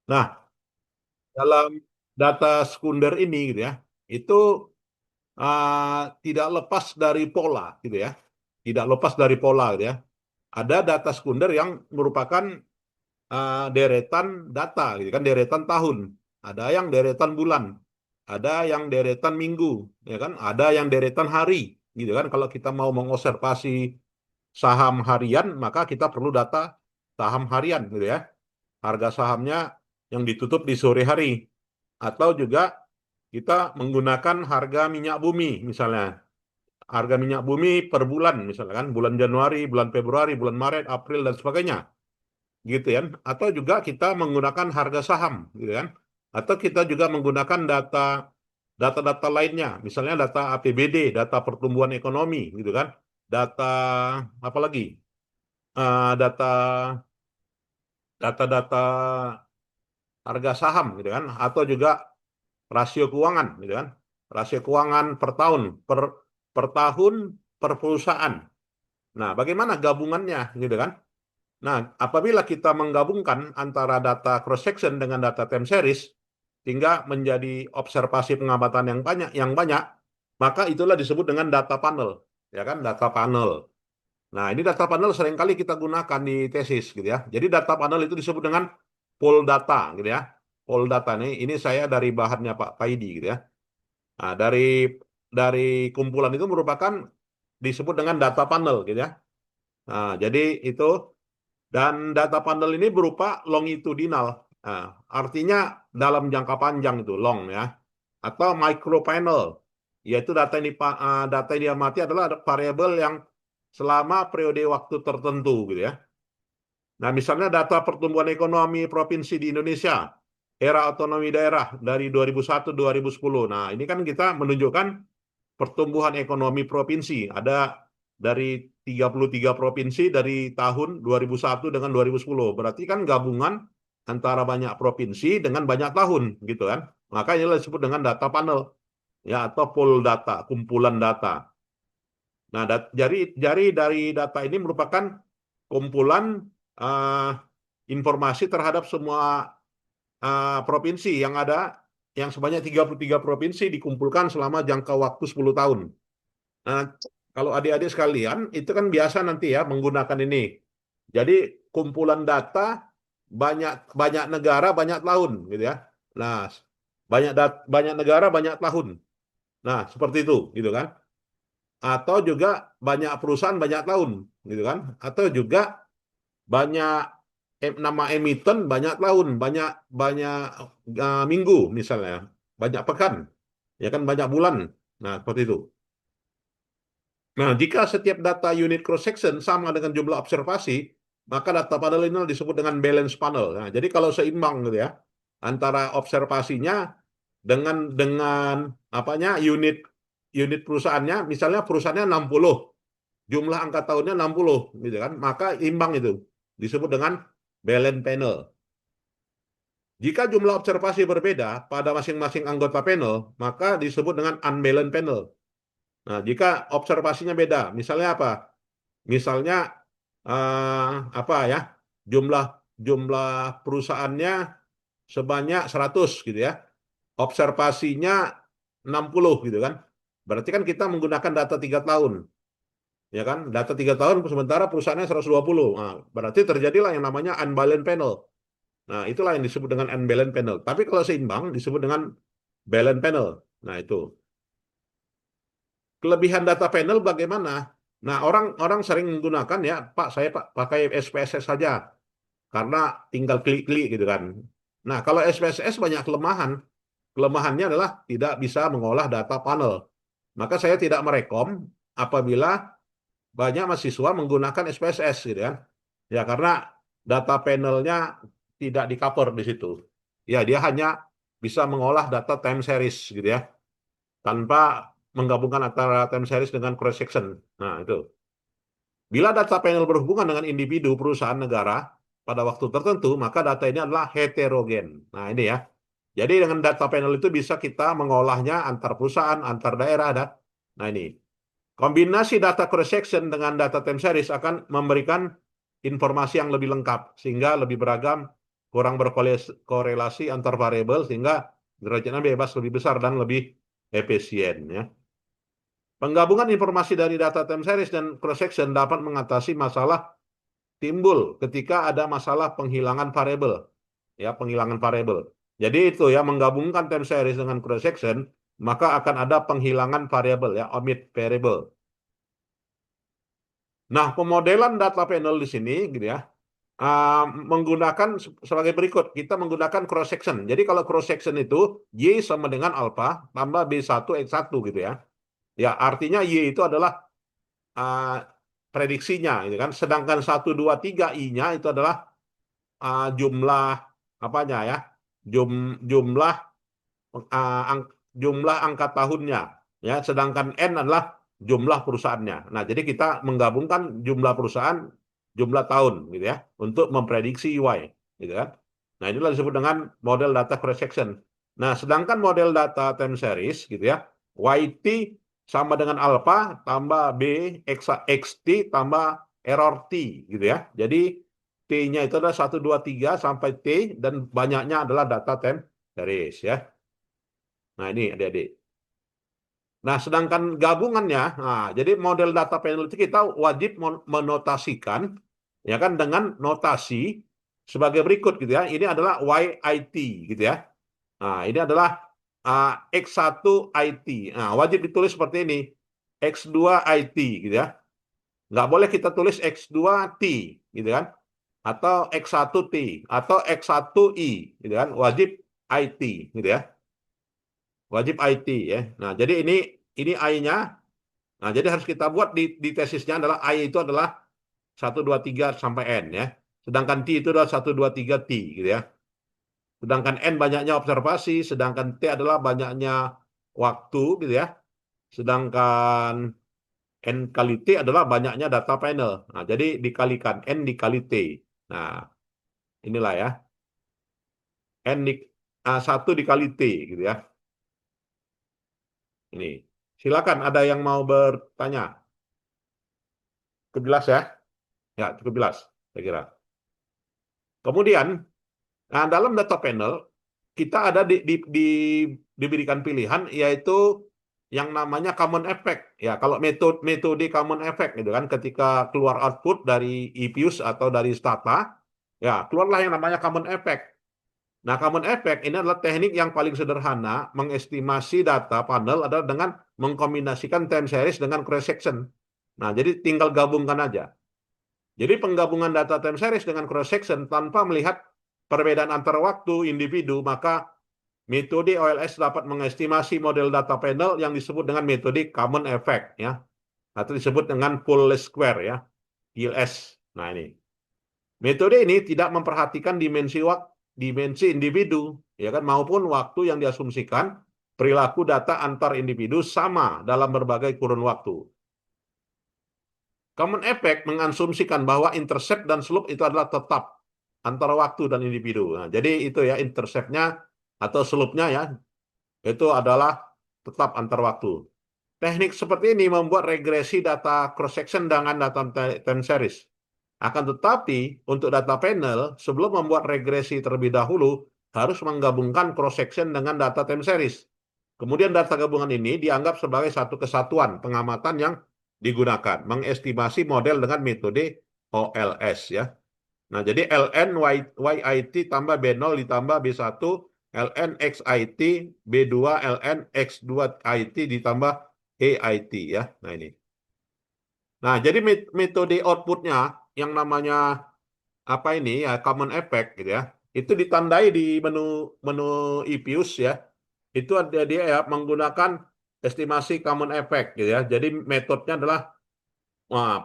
Nah, dalam data sekunder ini gitu ya, itu tidak lepas dari pola gitu ya. Tidak lepas dari pola gitu ya. Ada data sekunder yang merupakan deretan data gitu kan, deretan tahun. Ada yang deretan bulan, ada yang deretan minggu, ya kan? Ada yang deretan hari gitu kan. Kalau kita mau mengobservasi saham harian, maka kita perlu data saham harian gitu ya. Harga sahamnya yang ditutup di sore hari. Atau juga kita menggunakan harga minyak bumi misalnya. Harga minyak bumi per bulan misalkan bulan Januari, bulan Februari, bulan Maret, April dan sebagainya. Gitu ya. Atau juga kita menggunakan harga saham gitu kan. Atau kita juga menggunakan data-data lainnya, misalnya data APBD, data pertumbuhan ekonomi gitu kan. Data apa lagi? Data data-data harga saham gitu kan, atau juga rasio keuangan gitu kan, rasio keuangan per tahun, per tahun, per perusahaan. Nah, bagaimana gabungannya gitu kan? Nah, apabila kita menggabungkan antara data cross section dengan data time series hingga menjadi observasi pengamatan yang banyak, maka itulah disebut dengan data panel, ya kan, data panel. Nah, ini data panel seringkali kita gunakan di tesis gitu ya. Jadi data panel itu disebut dengan pool data gitu ya. Pool data ini saya dari bahannya Pak Paidi gitu ya. Nah, dari kumpulan itu merupakan disebut dengan data panel gitu ya. Nah, jadi itu, dan data panel ini berupa longitudinal. Nah, artinya dalam jangka panjang itu long ya. Atau micro panel, yaitu data yang diamati adalah variabel yang selama periode waktu tertentu gitu ya. Nah, misalnya data pertumbuhan ekonomi provinsi di Indonesia, era otonomi daerah dari 2001-2010. Nah, ini kan kita menunjukkan pertumbuhan ekonomi provinsi. Ada dari 33 provinsi dari tahun 2001 dengan 2010. Berarti kan gabungan antara banyak provinsi dengan banyak tahun gitu kan. Maka ini disebut dengan data panel ya, atau pool data, kumpulan data. Nah, jadi dari data ini merupakan kumpulan uh, informasi terhadap semua provinsi yang ada, yang sebanyak 33 provinsi dikumpulkan selama jangka waktu 10 tahun. Nah, kalau adik-adik sekalian, itu kan biasa nanti ya menggunakan ini. Jadi kumpulan data banyak banyak negara banyak tahun gitu ya. Nah, banyak negara banyak tahun. Nah, seperti itu gitu kan. Atau juga banyak perusahaan banyak tahun gitu kan. Atau juga banyak nama emiten banyak tahun, banyak banyak minggu misalnya, banyak pekan, ya kan, banyak bulan. Nah, seperti itu. Nah, jika setiap data unit cross section sama dengan jumlah observasi, maka data panel ini disebut dengan balance panel. Nah, jadi kalau seimbang gitu ya antara observasinya dengan apanya, unit unit perusahaannya, misalnya perusahaannya 60, jumlah angka tahunnya 60 gitu kan, maka imbang itu disebut dengan balance panel. Jika jumlah observasi berbeda pada masing-masing anggota panel, maka disebut dengan unbalanced panel. Nah, jika observasinya beda, misalnya apa? Misalnya apa ya? Jumlah jumlah perusahaannya sebanyak 100 gitu ya. Observasinya 60 gitu kan. Berarti kan kita menggunakan data 3 tahun. Ya kan? Data 3 tahun sementara perusahaannya 120. Nah, berarti terjadilah yang namanya unbalanced panel. Nah, itulah yang disebut dengan unbalanced panel. Tapi kalau seimbang disebut dengan balanced panel. Nah, itu. Kelebihan data panel bagaimana? Nah, orang sering menggunakan ya, Pak, saya Pak pakai SPSS saja karena tinggal klik-klik gitu kan. Nah, kalau SPSS banyak kelemahan. Kelemahannya adalah tidak bisa mengolah data panel. Maka saya tidak merekom apabila banyak mahasiswa menggunakan SPSS gitu kan. Ya, karena data panelnya tidak di cover di situ. Ya, dia hanya bisa mengolah data time series gitu ya, tanpa menggabungkan antara time series dengan cross section. Nah, itu. Bila data panel berhubungan dengan individu, perusahaan, negara pada waktu tertentu, maka data ini adalah heterogen. Nah, ini ya. Jadi dengan data panel itu bisa kita mengolahnya antar perusahaan, antar daerah. Nah, ini. Kombinasi data cross section dengan data time series akan memberikan informasi yang lebih lengkap sehingga lebih beragam kurang berkorelasi antar variabel sehingga derajatnya bebas lebih besar dan lebih efisien ya. Penggabungan informasi dari data time series dan cross section dapat mengatasi masalah timbul ketika ada masalah penghilangan variabel ya, penghilangan variabel. Jadi itu ya, menggabungkan time series dengan cross section maka akan ada penghilangan variabel ya, omit variable. Nah, pemodelan data panel di sini gitu ya, menggunakan sebagai berikut. Kita menggunakan cross section. Jadi kalau cross section itu Y sama dengan alpha tambah B1 X1 gitu ya. Ya, artinya Y itu adalah uh, prediksinya gitu kan. Sedangkan 1 2 3 I-nya itu adalah jumlah apanya ya? Jumlah uh, ang, jumlah angka tahunnya ya. Sedangkan N adalah jumlah perusahaannya. Nah, jadi kita menggabungkan jumlah perusahaan, jumlah tahun gitu ya untuk memprediksi Y gitu kan. Nah, inilah disebut dengan model data cross section. Nah, sedangkan model data time series gitu ya, YT sama dengan alpha tambah B XT tambah error T gitu ya. Jadi T-nya itu adalah 1 2 3 sampai T dan banyaknya adalah data time series ya. Nah, ini adik-adik. Nah, sedangkan gabungannya, nah, jadi model data panel itu kita wajib menotasikan ya kan dengan notasi sebagai berikut gitu ya. Ini adalah YIT gitu ya. Nah, ini adalah X1 IT. Nah, wajib ditulis seperti ini. X2 IT gitu ya. Nggak boleh kita tulis X2 T gitu kan. Atau X1 T atau X1 I gitu kan. Wajib IT gitu ya. Wajib IT ya. Nah, jadi ini I-nya. Nah, jadi harus kita buat di tesisnya adalah I itu adalah 1 2 3 sampai N ya. Sedangkan T itu adalah 1 2 3 T gitu ya. Sedangkan N banyaknya observasi, sedangkan T adalah banyaknya waktu gitu ya. Sedangkan N kali T adalah banyaknya data panel. Nah, jadi dikalikan N dikali T. Nah, inilah ya. N 1 dikali T gitu ya. Ini. Silakan ada yang mau bertanya. Cukup jelas ya? Ya, cukup jelas, saya kira. Kemudian, nah, dalam data panel, kita ada diberikan pilihan, yaitu yang namanya common effect. Ya, kalau metode common effect, gitu kan, ketika keluar output dari EPUS atau dari Stata, ya, keluarlah yang namanya common effect. Nah, common effect ini adalah teknik yang paling sederhana mengestimasi data panel adalah dengan mengkombinasikan time series dengan cross section. Nah, jadi tinggal gabungkan aja. Jadi penggabungan data time series dengan cross section tanpa melihat perbedaan antar waktu individu, maka metode OLS dapat mengestimasi model data panel yang disebut dengan metode common effect ya, atau disebut dengan full least square ya, PLS. Nah, ini. Metode ini tidak memperhatikan dimensi individu ya kan, maupun waktu yang diasumsikan perilaku data antar individu sama dalam berbagai kurun waktu. Common effect mengasumsikan bahwa intercept dan slope itu adalah tetap antara waktu dan individu. Nah, jadi itu ya, intercept-nya atau slope-nya ya, itu adalah tetap antar waktu. Teknik seperti ini membuat regresi data cross-section dengan data time series. Akan tetapi, untuk data panel, sebelum membuat regresi terlebih dahulu, harus menggabungkan cross-section dengan data time series. Kemudian data gabungan ini dianggap sebagai satu kesatuan pengamatan yang digunakan, mengestimasi model dengan metode OLS ya. Nah, jadi ln YIT tambah B0 ditambah B1, ln XIT, B2, ln X2 IT ditambah EIT ya. Nah, ini. Nah, jadi metode outputnya yang namanya apa ini ya, common effect gitu ya. Itu ditandai di menu EPUS ya. Itu ada dia ya, menggunakan estimasi common effect gitu ya. Jadi metodenya adalah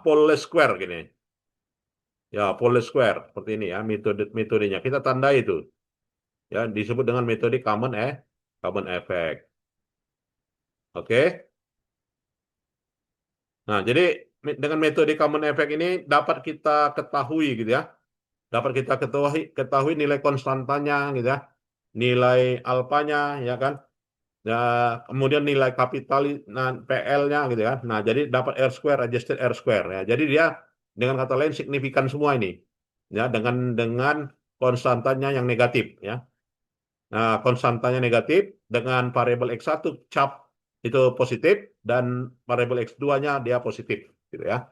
Paul square gini. Ya, Paul square seperti ini ya metodenya. Kita tandai itu. Ya, disebut dengan metode common effect. Oke. Nah, jadi dengan metode common effect ini dapat kita ketahui gitu ya. Dapat kita ketahui nilai konstantanya gitu ya. Nilai alfanya ya kan. Ya, kemudian nilai kapital nah, PL-nya gitu ya. Nah, jadi dapat R square, adjusted R square ya. Jadi dia dengan kata lain signifikan semua ini. Ya, dengan konstantanya yang negatif ya. Nah, konstantanya negatif dengan variabel X1 cap itu positif dan variabel X2-nya dia positif gitu ya.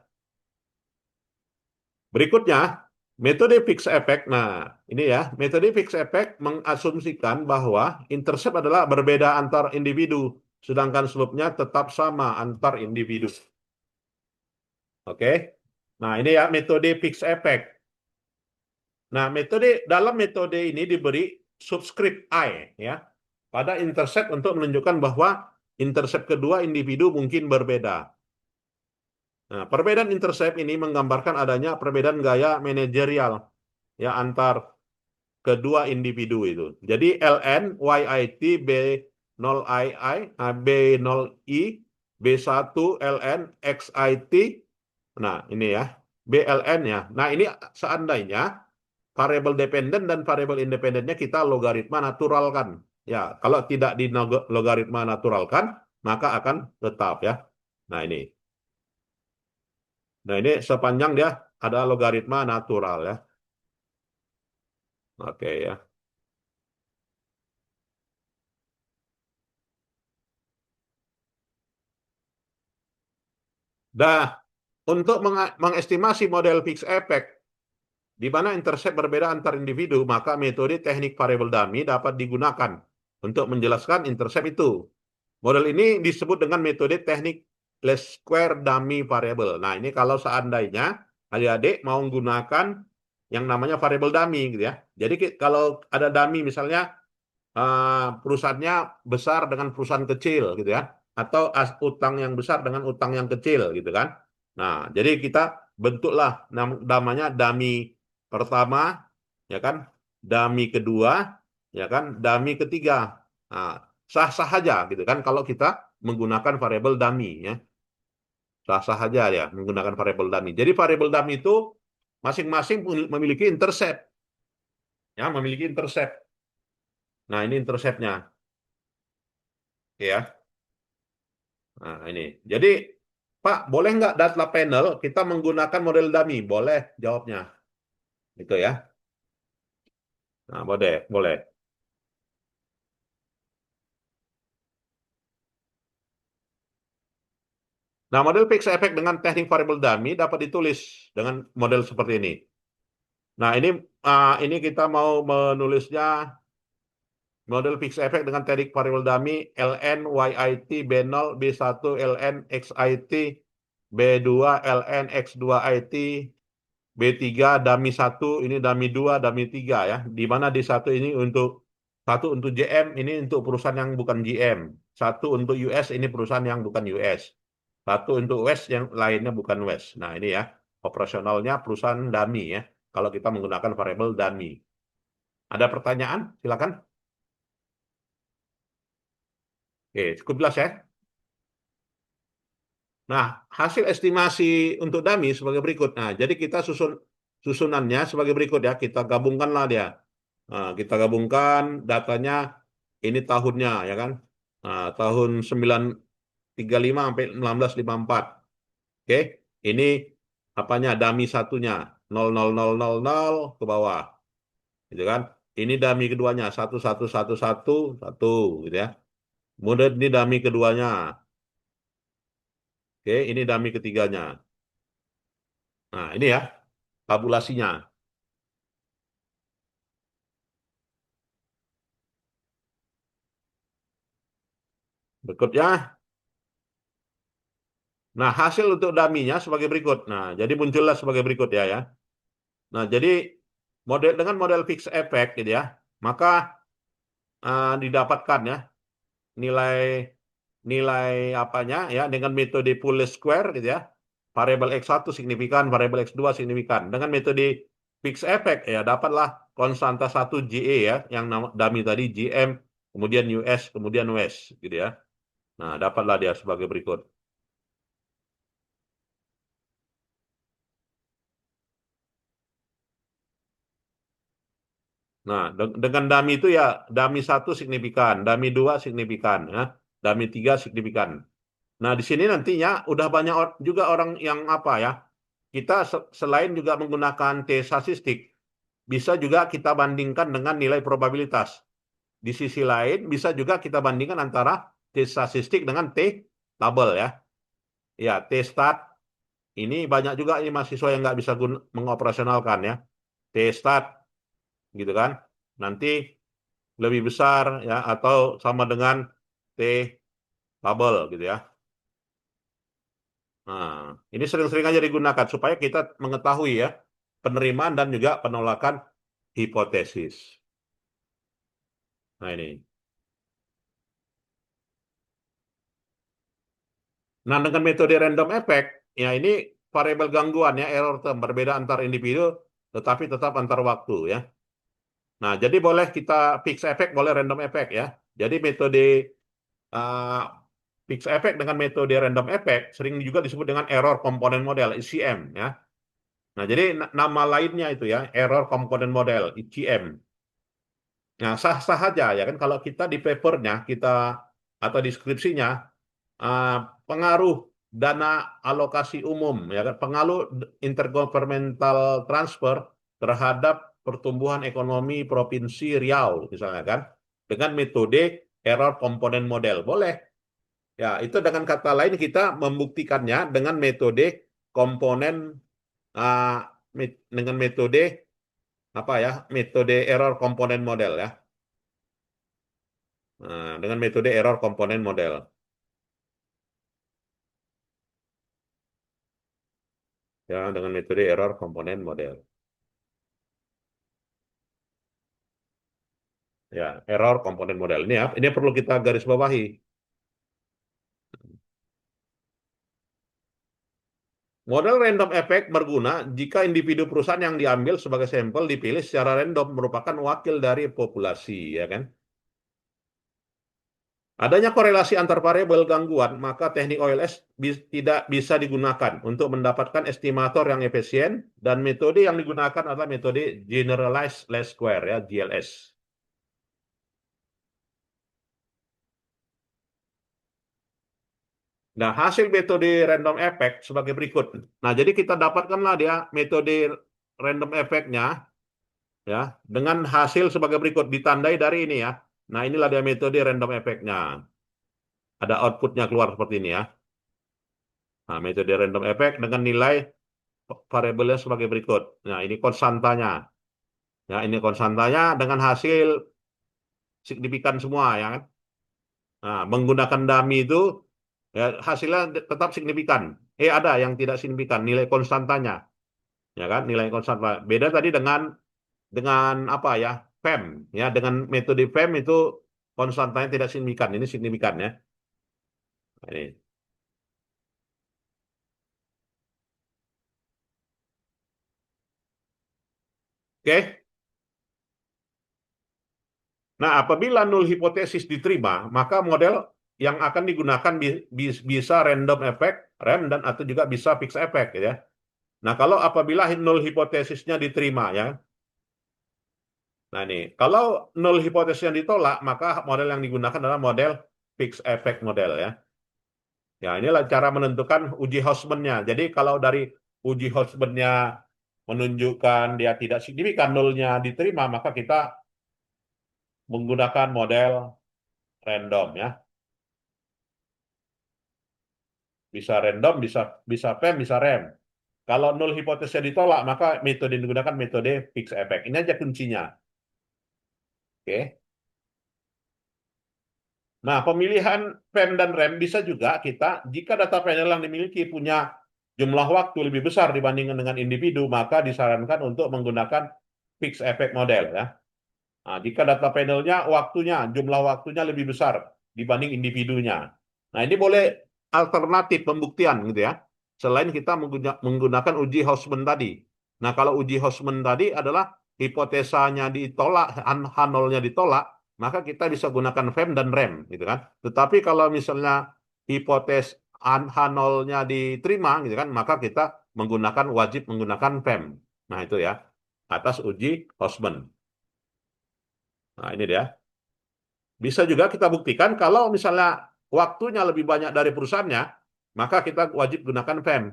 Berikutnya, metode fixed effect. Nah, ini ya, metode fixed effect mengasumsikan bahwa intercept adalah berbeda antar individu, sedangkan slope-nya tetap sama antar individu. Oke. Nah, ini ya metode fixed effect. Nah, dalam metode ini diberi subscript I ya pada intercept untuk menunjukkan bahwa intercept kedua individu mungkin berbeda. Nah, perbedaan intercept ini menggambarkan adanya perbedaan gaya manajerial ya antar kedua individu itu. Jadi ln YIT B0II B0I B1 ln XIT. Nah, ini ya BLN ya. Nah, ini seandainya variabel dependen dan variabel independennya kita logaritma naturalkan. Ya, kalau tidak di logaritma naturalkan, maka akan tetap ya. Nah, ini. Nah, ini sepanjang dia ada logaritma natural ya. Oke ya. Dah, untuk mengestimasi model fixed effect di mana intercept berbeda antar individu, maka metode teknik variabel dummy dapat digunakan untuk menjelaskan intercept itu. Model ini disebut dengan metode teknik least square dummy variable. Nah, ini kalau seandainya adik-adik mau menggunakan yang namanya variable dummy gitu ya. Jadi kalau ada dummy misalnya perusahaannya besar dengan perusahaan kecil gitu ya, atau utang yang besar dengan utang yang kecil gitu kan. Nah, jadi kita bentuklah namanya dummy pertama, ya kan, dummy kedua, ya kan, dummy ketiga. Nah, sah-sah aja gitu kan kalau kita menggunakan variabel dummy ya. Sah-sah aja ya menggunakan variabel dummy. Jadi variabel dummy itu masing-masing memiliki intercept ya, memiliki intercept. Nah, ini interceptnya ya. Nah, ini. Jadi, Pak, boleh nggak data panel kita menggunakan model dummy? Boleh, jawabnya. Itu ya. Nah, boleh, boleh. Nah, model fixed effect dengan teknik variable dummy dapat ditulis dengan model seperti ini. Nah, ini kita mau menulisnya model fixed effect dengan teknik variable dummy ln YIT B0 B1 ln XIT B2 ln X2 IT B3 dummy 1, ini dummy 2, dummy 3 ya. Di mana di satu ini satu untuk JM, ini untuk perusahaan yang bukan GM. Satu untuk US, ini perusahaan yang bukan US. Satu untuk West, yang lainnya bukan West. Nah, ini ya, operasionalnya perusahaan dummy ya. Kalau kita menggunakan variabel dummy. Ada pertanyaan? Silakan. Oke, cukup jelas ya. Nah, hasil estimasi untuk dummy sebagai berikut. Nah, jadi kita susunannya sebagai berikut ya. Kita gabungkanlah dia. Nah, kita gabungkan datanya ini tahunnya ya kan. Nah, tahun 935 sampai 1654. Oke, ini apanya dummy satunya 00000 ke bawah. Gitu kan. Ini dummy keduanya 1111 1 gitu ya. Kemudian ini dummy keduanya. Oke, ini dummy ketiganya. Nah, ini ya tabulasinya. Berikutnya, nah hasil untuk dummy-nya sebagai berikut. Nah, jadi muncullah sebagai berikut ya. Nah, jadi dengan model fixed effect gitu ya, maka didapatkan ya nilai nilai apanya ya dengan metode full square gitu ya. Variabel X1 signifikan, variabel X2 signifikan. Dengan metode fixed effect ya dapatlah konstanta 1 GE ya yang dummy tadi GM, kemudian US, kemudian West gitu ya. Nah, dapatlah dia sebagai berikut. Nah, dengan dummy itu ya dummy 1 signifikan, dummy 2 signifikan, ya, dummy 3 signifikan. Nah, di sini nantinya udah banyak juga orang yang apa ya, kita selain juga menggunakan T statistik, bisa juga kita bandingkan dengan nilai probabilitas. Di sisi lain, bisa juga kita bandingkan antara T statistik dengan T tabel ya. Ya, T stat ini banyak juga ini mahasiswa yang nggak bisa mengoperasionalkan ya. T stat gitu kan. Nanti lebih besar ya atau sama dengan T tabel gitu ya. Nah, ini sering-sering aja digunakan supaya kita mengetahui ya penerimaan dan juga penolakan hipotesis. Nah, ini. Nah, dengan metode random effect, ya ini variabel gangguan ya, error term, berbeda antar individu, tetapi tetap antar waktu ya. Nah, jadi boleh kita fix effect, boleh random effect ya. Jadi metode uh, fix effect dengan metode random effect sering juga disebut dengan error component model, ECM ya. Nah, jadi nama lainnya itu ya, error component model, ECM. Nah, sah-sah aja ya kan kalau kita di papernya, kita atau deskripsinya uh, pengaruh dana alokasi umum ya kan pengaruh intergovernmental transfer terhadap pertumbuhan ekonomi Provinsi Riau misalnya kan dengan metode error component model boleh ya itu dengan kata lain kita membuktikannya dengan metode komponen uh, dengan metode apa ya metode error component model ya. Nah, dengan metode error component model ya dengan metode error component model. Ya, error komponen model. Ini ya, ini perlu kita garis bawahi. Model random effect berguna jika individu perusahaan yang diambil sebagai sampel dipilih secara random merupakan wakil dari populasi, ya kan? Adanya korelasi antar variabel gangguan, maka teknik OLS tidak bisa digunakan untuk mendapatkan estimator yang efisien dan metode yang digunakan adalah metode generalized least square ya, GLS. Nah, hasil metode random effect sebagai berikut. Nah, jadi kita dapatkanlah dia metode random effect-nya ya dengan hasil sebagai berikut ditandai dari ini ya. Nah, inilah dia metode random effect-nya. Ada output-nya keluar seperti ini ya. Nah, metode random effect dengan nilai variabelnya sebagai berikut. Nah, ini konstantanya. Ya, ini konstantanya dengan hasil signifikan semua ya kan. Nah, menggunakan dummy itu ya hasilnya tetap signifikan. Ada yang tidak signifikan, nilai konstantanya. Ya kan, nilai konstanta. Beda tadi dengan apa ya? PEM ya, dengan metode PEM itu konstantanya tidak signifikan. Ini signifikan ya. Nah, ini. Oke. Nah, apabila null hipotesis diterima, maka model yang akan digunakan bisa random effect, RAM, dan atau juga bisa fixed effect ya. Nah, kalau apabila null hipotesisnya diterima ya. Nah, ini kalau null hipotesisnya ditolak, maka model yang digunakan adalah model fixed effect model ya. Ya, inilah cara menentukan uji Hausman-nya. Jadi kalau dari uji Hausman-nya menunjukkan dia tidak signifikan, nolnya diterima, maka kita menggunakan model random ya. Bisa random, bisa PEM, bisa RAM. Kalau nol hipotesisnya ditolak, maka metode yang digunakan metode fixed effect. Ini aja kuncinya. Oke. Nah, pemilihan PEM dan RAM bisa juga kita, jika data panel yang dimiliki punya jumlah waktu lebih besar dibandingkan dengan individu, maka disarankan untuk menggunakan fixed effect model ya. Nah, jika data panelnya jumlah waktunya lebih besar dibanding individunya. Nah, ini boleh alternatif pembuktian gitu ya. Selain kita menggunakan uji Hausman tadi. Nah, kalau uji Hausman tadi adalah hipotesanya ditolak, H0-nya ditolak, maka kita bisa gunakan FEM dan REM gitu kan. Tetapi kalau misalnya hipotes H0-nya diterima gitu kan, maka kita wajib menggunakan FEM. Nah, itu ya. Atas uji Hausman. Nah, ini dia. Bisa juga kita buktikan kalau misalnya waktunya lebih banyak dari perusahaannya, maka kita wajib gunakan PEM.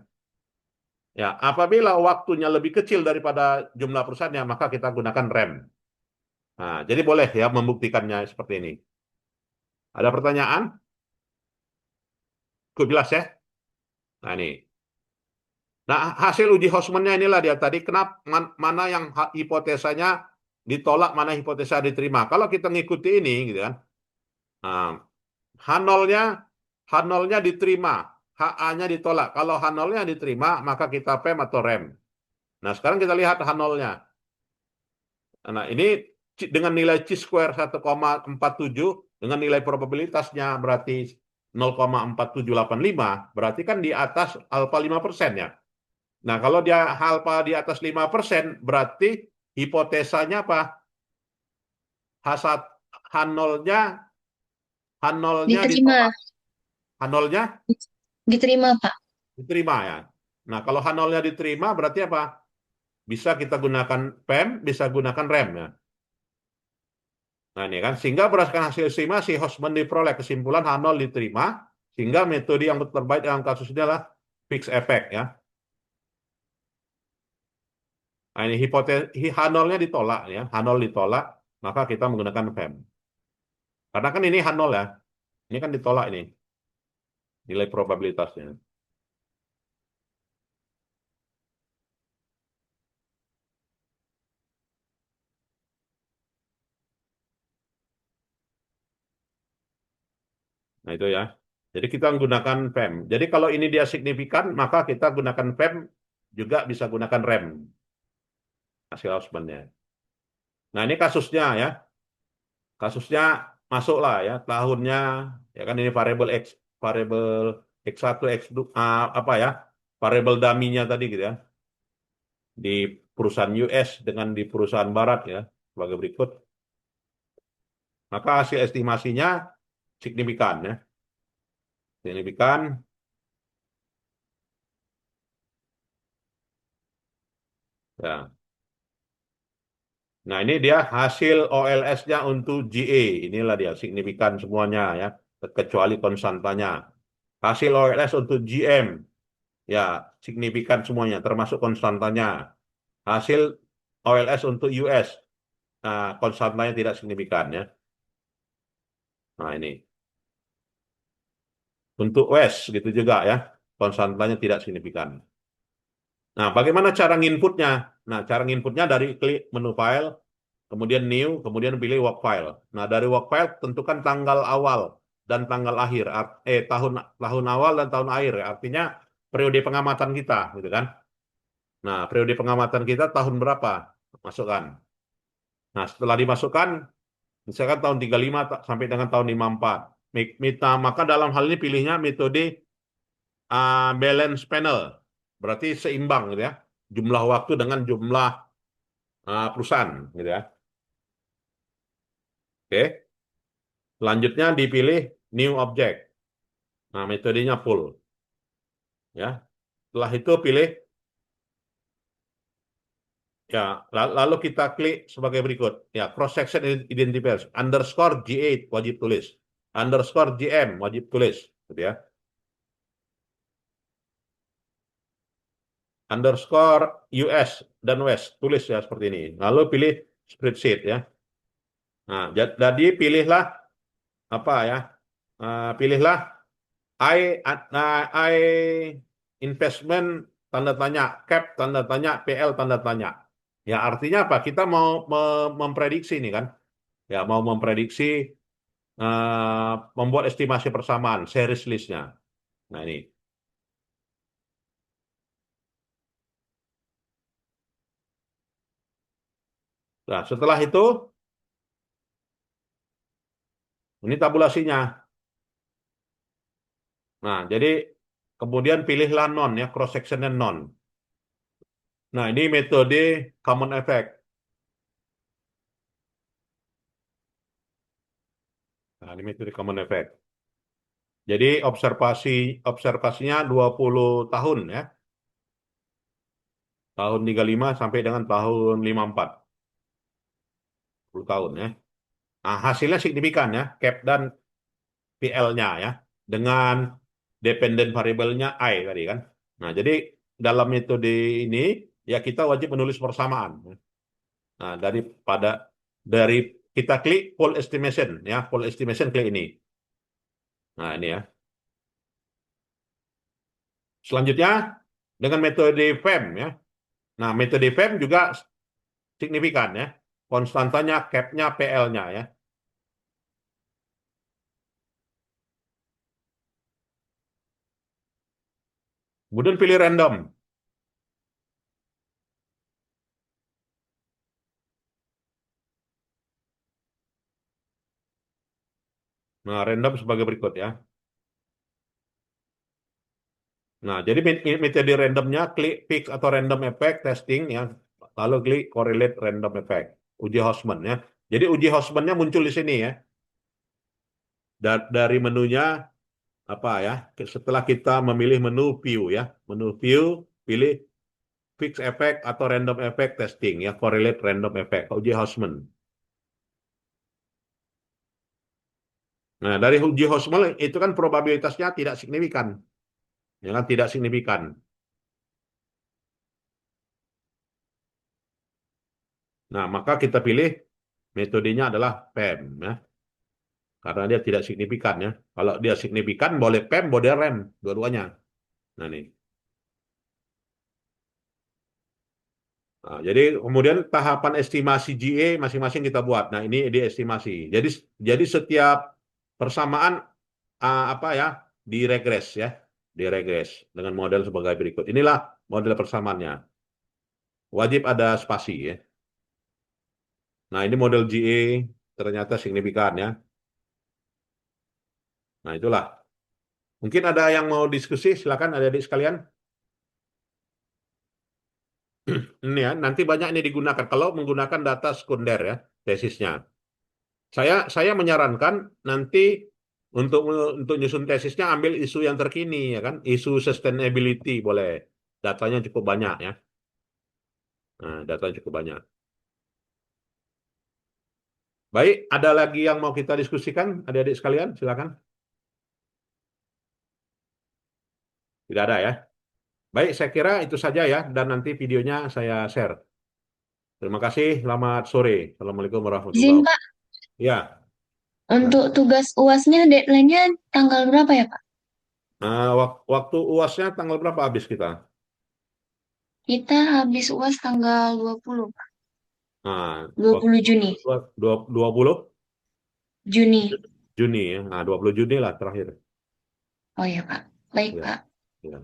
Ya, apabila waktunya lebih kecil daripada jumlah perusahaannya, maka kita gunakan rem. Nah, jadi boleh ya membuktikannya seperti ini. Ada pertanyaan? Cukup jelas ya? Nah, ini. Nah, hasil uji Hosmernya inilah dia tadi. Kenapa mana yang hipotesanya ditolak, mana hipotesa diterima. Kalau kita ngikuti ini, gitu kan. Nah, H0-nya H0-nya diterima, HA-nya ditolak. Kalau H0-nya diterima, maka kita PEM atau rem. Nah, sekarang kita lihat H0-nya. Nah, ini dengan nilai chi-square 1,47 dengan nilai probabilitasnya berarti 0,4785, berarti kan di atas alfa 5% ya. Nah, kalau dia alfa di atas 5%, berarti hipotesanya apa? H1, H0-nya H0-nya Diterima. ditolak. H0-nya Diterima, Pak. diterima ya. Nah, kalau H0-nya diterima berarti apa? Bisa kita gunakan PEM, bisa gunakan rem ya. Nah, ini kan sehingga berdasarkan hasil estimasi Hosman diperoleh kesimpulan H0 diterima, sehingga metode yang terbaik dalam kasus ini adalah fixed effect ya. Nah, ini hipotesis H0-nya ditolak ya, H0 ditolak, maka kita menggunakan PEM. Karena kan ini H0 ya. Ini kan ditolak ini nilai probabilitasnya. Nah, itu ya. Jadi kita menggunakan PEM. Jadi kalau ini dia signifikan, maka kita gunakan PEM, juga bisa gunakan rem hasil Houseman-nya. Nah, ini kasusnya ya. Kasusnya masuklah ya tahunnya, ya kan ini variabel X1 X2 apa ya? Variabel dummy-nya tadi gitu ya. Di perusahaan US dengan di perusahaan barat ya, sebagai berikut. Maka hasil estimasinya signifikan ya. Signifikan ya. Nah, ini dia hasil OLS-nya untuk GA. Inilah dia, signifikan semuanya ya, kecuali konstantanya. Hasil OLS untuk GM, ya, signifikan semuanya, termasuk konstantanya. Hasil OLS untuk US, nah, konstantanya tidak signifikan ya. Nah, ini. Untuk West, gitu juga ya, konstantanya tidak signifikan. Nah, bagaimana cara nginputnya? Nah, cara nginputnya dari klik menu file, kemudian new, kemudian pilih work file. Nah, dari work file tentukan tanggal awal dan tanggal akhir, tahun tahun awal dan tahun akhir, ya. Artinya periode pengamatan kita, gitu kan? Nah, periode pengamatan kita tahun berapa? Masukkan. Nah, setelah dimasukkan, misalkan tahun 35 sampai dengan tahun 54. Maka dalam hal ini pilihnya metode balance panel. Berarti seimbang gitu ya. Jumlah waktu dengan jumlah perusahaan gitu ya. Oke. Selanjutnya dipilih new object. Nah, metodenya full ya. Setelah itu pilih ya, lalu kita klik sebagai berikut. Ya, cross section identifiers underscore G8 wajib tulis. Underscore GM wajib tulis gitu ya. Underscore US dan West tulis ya seperti ini. Lalu pilih spreadsheet ya. Nah, jadi pilihlah apa ya? Pilihlah I, I investment tanda tanya, cap tanda tanya, PL tanda tanya. Ya artinya apa? Kita mau memprediksi ini kan? Ya mau memprediksi membuat estimasi persamaan, series list-nya. Nah ini. Nah setelah itu, ini tabulasinya. Nah jadi kemudian pilihlah non ya, cross sectionnya non. Nah ini metode common effect. Nah ini metode common effect. Jadi observasinya 20 tahun ya. Tahun 35 sampai dengan tahun 54. 10 tahun ya. Nah, hasilnya signifikan ya, cap dan PL-nya ya. Dengan dependent variable-nya I tadi kan. Nah, jadi dalam metode ini ya kita wajib menulis persamaan. Nah, dari kita klik full estimation ya, full estimation klik ini. Nah, ini ya. Selanjutnya dengan metode FEM ya. Nah, metode FEM juga signifikan ya. Konstantanya, cap-nya, PL-nya ya. Kemudian pilih random. Nah, random sebagai berikut ya. Nah, jadi metode randomnya klik fix atau random effect testing ya. Lalu klik correlate random effect. Uji Houseman ya. Jadi uji Houseman-nya muncul di sini ya. Dari menunya apa ya? Setelah kita memilih menu view ya. Menu view, pilih fix effect atau random effect testing ya. Correlate random effect. Uji Houseman. Nah, dari uji Houseman itu kan probabilitasnya tidak signifikan. Ya kan, tidak signifikan. Nah, maka kita pilih metodenya adalah PEM ya. Karena dia tidak signifikan ya. Kalau dia signifikan boleh PEM, boleh REM, dua-duanya. Nah, nih. Nah, jadi kemudian tahapan estimasi GA masing-masing kita buat. Nah, ini dia estimasi. Jadi setiap persamaan apa ya diregres ya, diregres dengan model sebagai berikut. Inilah model persamaannya. Wajib ada spasi ya. Nah, ini model GA ternyata signifikan ya. Nah, itulah. Mungkin ada yang mau diskusi, silakan adik-adik sekalian. Ini ya, nanti banyak ini digunakan kalau menggunakan data sekunder ya, tesisnya. Saya menyarankan nanti untuk untuk nyusun tesisnya ambil isu yang terkini ya kan, isu sustainability boleh. Datanya cukup banyak ya. Nah, datanya cukup banyak. Baik, ada lagi yang mau kita diskusikan, adik-adik sekalian, silakan. Tidak ada ya. Baik, saya kira itu saja ya, dan nanti videonya saya share. Terima kasih, selamat sore. Assalamualaikum warahmatullahi Izin Pak, wabarakatuh. Ya, ya. untuk tugas UASnya deadline-nya tanggal berapa ya Pak? Nah, waktu UASnya tanggal berapa habis kita? Kita habis UAS tanggal 20 Pak. Nah, dua waktu puluh Juni. 20 Juni. Juni ya. Nah, 20 Juni lah terakhir. Oh ya Pak. Baik Ya, Pak. ya.